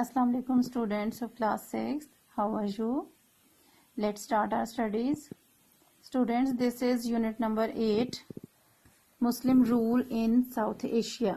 Assalamu alaikum students of class 6. How are you? Let's start our studies. Students, this is unit number 8, Muslim rule in South Asia.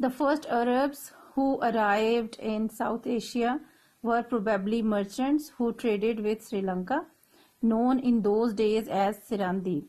The first Arabs who arrived in South Asia were probably merchants who traded with Sri Lanka, known in those days as Sirandip.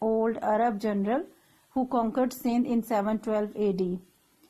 old Arab general who conquered Sindh in 712 AD.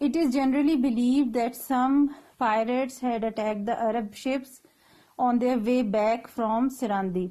It is generally believed that some pirates had attacked the Arab ships on their way back from Sirandi.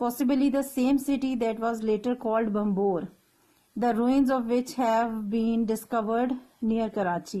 possibly the same city that was later called Bambor, the ruins of which have been discovered near Karachi.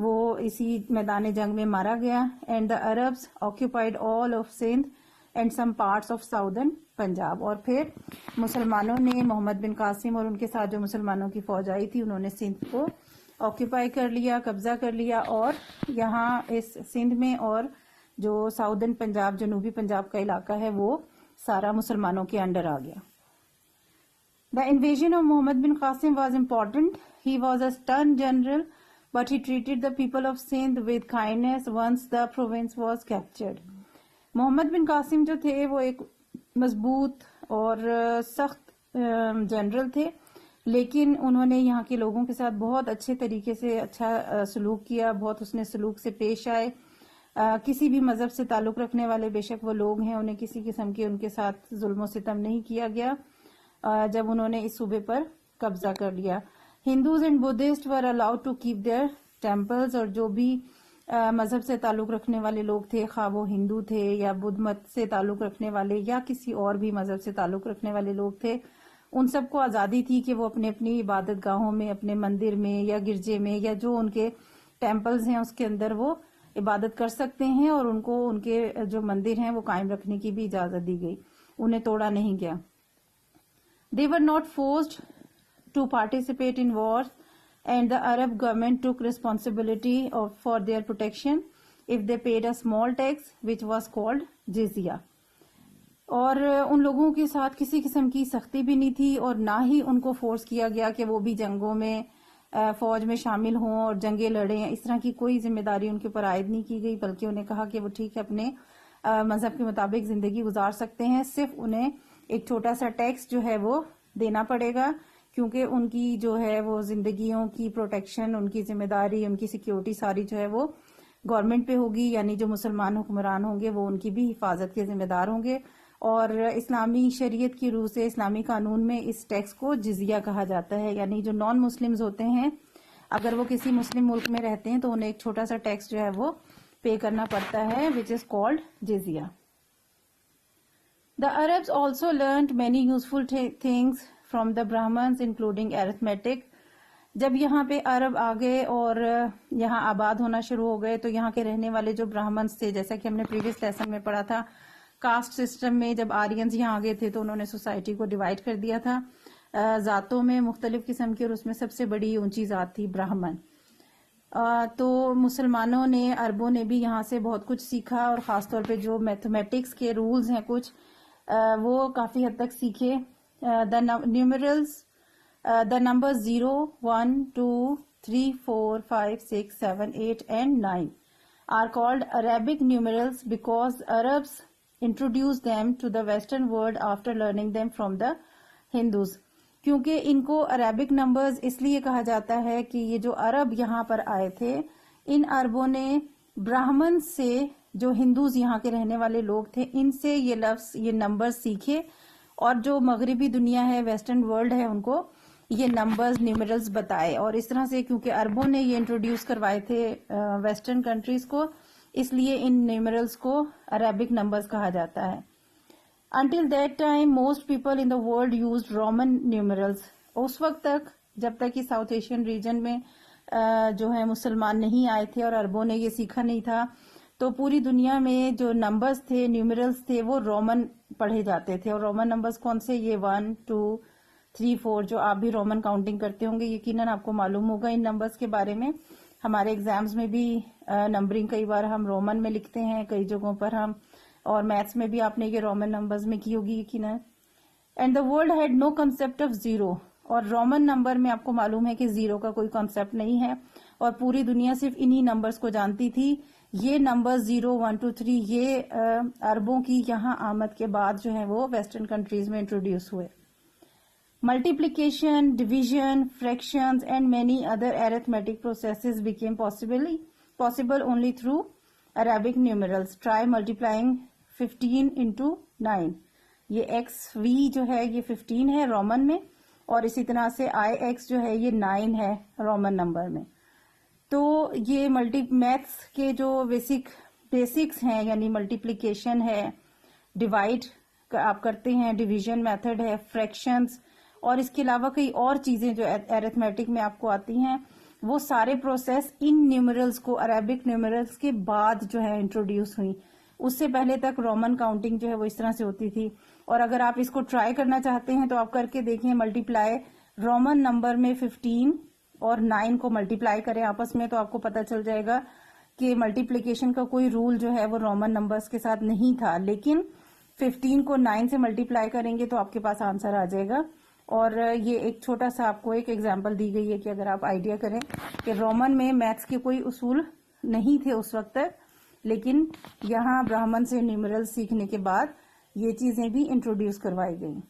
وہ اسی میدان جنگ میں مارا گیا. And the Arabs occupied all of Sindh and some parts of southern Punjab. اور پھر مسلمانوں نے محمد بن قاسم اور ان کے ساتھ جو مسلمانوں کی فوج آئی تھی انہوں نے سندھ کو آکوپائی کر لیا, قبضہ کر لیا, اور یہاں اس سندھ میں اور جو ساؤدرن پنجاب جنوبی پنجاب کا علاقہ ہے وہ سارا مسلمانوں کے انڈر آ گیا. The invasion of Muhammad bin Qasim was important. He was a stern general, but he treated the people of Sindh with kindness once the province was captured. محمد بن قاسم جو تھے وہ ایک مضبوط اور سخت جنرل تھے, لیکن انہوں نے یہاں کے لوگوں کے ساتھ بہت اچھے طریقے سے اچھا سلوک کیا, بہت حسن سلوک سے پیش آئے. کسی بھی مذہب سے تعلق رکھنے والے بے شک وہ لوگ ہیں, انہیں کسی قسم کے ان کے ساتھ ظلم و ستم نہیں کیا گیا جب انہوں نے اس صوبے پر قبضہ کر لیا. Hindus and Buddhists were allowed to keep their temples, اور جو بھی مذہب سے تعلق رکھنے والے لوگ تھے, خواہ وہ ہندو تھے یا بدھ مت سے تعلق رکھنے والے یا کسی اور بھی مذہب سے تعلق رکھنے والے لوگ تھے, ان سب کو آزادی تھی کہ وہ اپنے اپنی عبادت گاہوں میں, اپنے مندر میں یا گرجے میں یا جو ان کے ٹیمپلز ہیں اس کے اندر وہ عبادت کر سکتے ہیں, اور ان کو ان کے جو مندر ہیں وہ قائم رکھنے کی بھی اجازت دی گئی, انہیں توڑا نہیں گیا. They were not forced to participate in wars, and the Arab government took responsibility for their protection if they paid a small tax which was called jizya. اور ان لوگوں کے ساتھ کسی قسم کی سختی بھی نہیں تھی, اور نہ ہی ان کو فورس کیا گیا کہ وہ بھی جنگوں میں فوج میں شامل ہوں اور جنگیں لڑیں. اس طرح کی کوئی ذمہ داری ان کے اوپر عائد نہیں کی گئی, بلکہ انہیں کہا کہ وہ ٹھیک ہے اپنے مذہب کے مطابق زندگی گزار سکتے ہیں, صرف انہیں ایک چھوٹا سا ٹیکس جو ہے وہ دینا پڑے گا, کیونکہ ان کی جو ہے وہ زندگیوں کی پروٹیکشن, ان کی ذمہ داری, ان کی سیکیورٹی ساری جو ہے وہ گورنمنٹ پہ ہوگی, یعنی جو مسلمان حکمران ہوں گے وہ ان کی بھی حفاظت کے ذمہ دار ہوں گے. اور اسلامی شریعت کی روح سے اسلامی قانون میں اس ٹیکس کو جزیہ کہا جاتا ہے, یعنی جو نان مسلمز ہوتے ہیں اگر وہ کسی مسلم ملک میں رہتے ہیں تو انہیں ایک چھوٹا سا ٹیکس جو ہے وہ پے کرنا پڑتا ہے, which is called جزیہ. The Arabs also learned many useful things from the Brahmins including arithmetic. جب یہاں پہ عرب آ گئے اور یہاں آباد ہونا شروع ہو گئے تو یہاں کے رہنے والے جو برہمنس تھے, جیسا کہ ہم نے پریویس لیسن میں پڑھا تھا, کاسٹ سسٹم میں جب آرینز یہاں آ گئے تھے تو انہوں نے سوسائٹی کو ڈیوائڈ کر دیا تھا ذاتوں میں مختلف قسم کی, اور اس میں سب سے بڑی اونچی ذات تھی برہمن. تو مسلمانوں نے, عربوں نے بھی یہاں سے بہت کچھ سیکھا, اور خاص طور پہ جو میتھمیٹکس کے رولز ہیں کچھ وہ کافی حد تک سیکھے. The number 0, 1, 2, 3, 4, 5, 6, 7, 8 and 9 are called Arabic numerals because Arabs introduced them to the Western world after learning them from the Hindus. کیونکہ ان کو عربک نمبرز اس لیے کہا جاتا ہے کہ یہ جو عرب یہاں پر آئے تھے, ان عربوں نے براہمن سے, جو ہندوز یہاں کے رہنے والے لوگ تھے, ان سے یہ لفظ, یہ نمبر سیکھے, اور جو مغربی دنیا ہے, ویسٹرن ورلڈ ہے, ان کو یہ نمبرز, نیومرلز بتائے. اور اس طرح سے کیونکہ عربوں نے یہ انٹروڈیوس کروائے تھے ویسٹرن کنٹریز کو, اس لیے ان نیومرلز کو عربک نمبرز کہا جاتا ہے. Until that time, most people in the world used Roman numerals. اس وقت تک, جب تک کہ ساؤتھ ایشین ریجن میں جو ہے مسلمان نہیں آئے تھے اور عربوں نے یہ سیکھا نہیں تھا, تو پوری دنیا میں جو نمبرز تھے, نیومرلز تھے, وہ رومن پڑھے جاتے تھے. اور رومن نمبرز کون سے؟ یہ 1, 2, 3, 4, جو آپ بھی رومن کاؤنٹنگ کرتے ہوں گے, یقیناً آپ کو معلوم ہوگا ان نمبرز کے بارے میں. ہمارے ایگزامز میں بھی نمبرنگ کئی بار ہم رومن میں لکھتے ہیں, کئی جگہوں پر ہم, اور میتھس میں بھی آپ نے یہ رومن نمبرز میں کی ہوگی یقیناً. And the world had no concept of zero, اور رومن نمبر میں آپ کو معلوم ہے کہ زیرو کا کوئی کنسپٹ نہیں ہے, اور پوری دنیا صرف انہی نمبرز کو جانتی تھی. یہ نمبر 0, 1, 2, 3 یہ عربوں کی یہاں آمد کے بعد جو ہے وہ ویسٹرن کنٹریز میں انٹروڈیوس ہوئے. Multiplication, division, fractions and many other arithmetic processes became possible only through Arabic numerals. Try multiplying 15 into 9. یہ XV جو ہے یہ 15 ہے رومن میں, اور اسی طرح سے IX جو ہے یہ 9 ہے رومن نمبر میں. تو یہ میتھس کے جو بیسکس ہیں, یعنی ملٹیپلیکیشن ہے, ڈیوائڈ آپ کرتے ہیں, ڈویژن میتھڈ ہے, فریکشنز, اور اس کے علاوہ کئی اور چیزیں جو ایرتھمیٹک میں آپ کو آتی ہیں, وہ سارے پروسیس ان نیومرلز کو عربک نیومرلز کے بعد جو ہے انٹروڈیوس ہوئی. اس سے پہلے تک رومن کاؤنٹنگ جو ہے وہ اس طرح سے ہوتی تھی. اور اگر آپ اس کو ٹرائی کرنا چاہتے ہیں تو آپ کر کے دیکھیں, ملٹیپلائی رومن نمبر میں 15 اور 9 کو ملٹیپلائی کریں آپس میں, تو آپ کو پتا چل جائے گا کہ ملٹیپلیکیشن کا کوئی رول جو ہے وہ رومن نمبرز کے ساتھ نہیں تھا, لیکن 15 کو 9 سے ملٹیپلائی کریں گے تو آپ کے پاس آنسر آ جائے گا. اور یہ ایک چھوٹا سا آپ کو ایک ایگزامپل دی گئی ہے کہ اگر آپ آئیڈیا کریں کہ رومن میں میتھس کے کوئی اصول نہیں تھے اس وقت تک, لیکن یہاں برہمن سے نیومرل سیکھنے کے بعد یہ چیزیں بھی انٹروڈیوس کروائی گئیں.